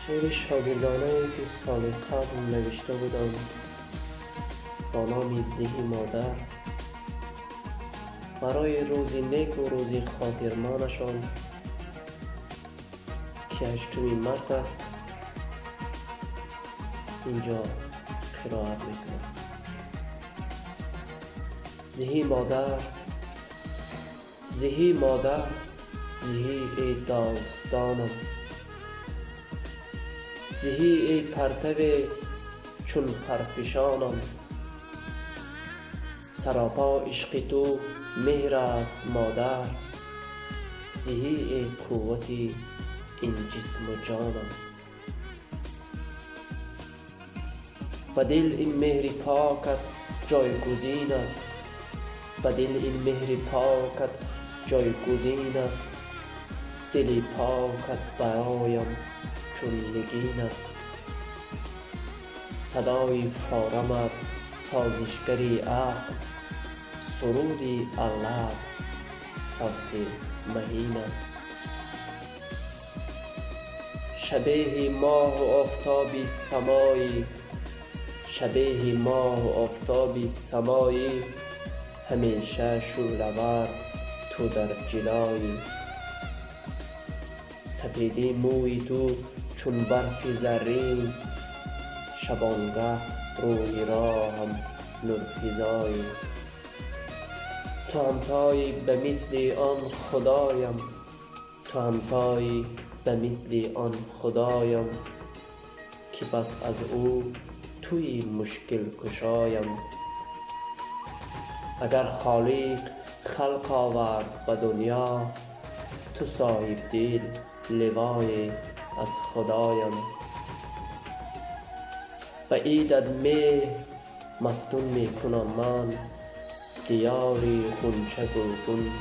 شعر شاگردانه‌ای که سال قبل نوشته بودم با نام زهی مادر برای روزی نیک و روزی خاطرمانشان که 8 مارس است اینجا قرائت میکنم. زهی مادر، زهی مادر، زهی ای داستانم، زهی ای پرتو چون پرفشانم، سراپا عشق تو مهر است مادر، زهی ای قوتی این جسم و جانم. به دل این مهر پاکت جایگزین است، به دل این مهر پاکت جایگزین است، دل پاکت برایم چون نگین است. صدای فارمت سازشگری عقل، سرودی الله صوت مهین است. شبیه ماه و آفتابی سمایی، شبیه ماه و آفتابی سمایی، همیشه شعله‌ور تو در جلایی. سپیدی موی تو چون برف زرین، شبانگه روی راهم نورفزایی. تو همتایی به مثل آن خدایم، تو همتایی به مثل آن خدایم، که بس از او توی مشکل کشایم. اگر خالق خلق آورد به دنیا، تو صاحب دل لوای از خدایم. به عیدت مهر مفتون میکنم من، دیاری غنچه گلگون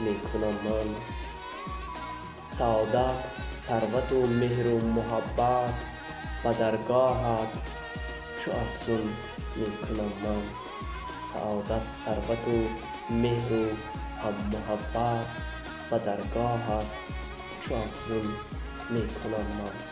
میکنم من. سعادت ثروت و مهر و محبت به درگاهت چو افزون میکنم من. سعادت ثروت و مهر و هم محبت به درگاهت چو افزون میکنم من.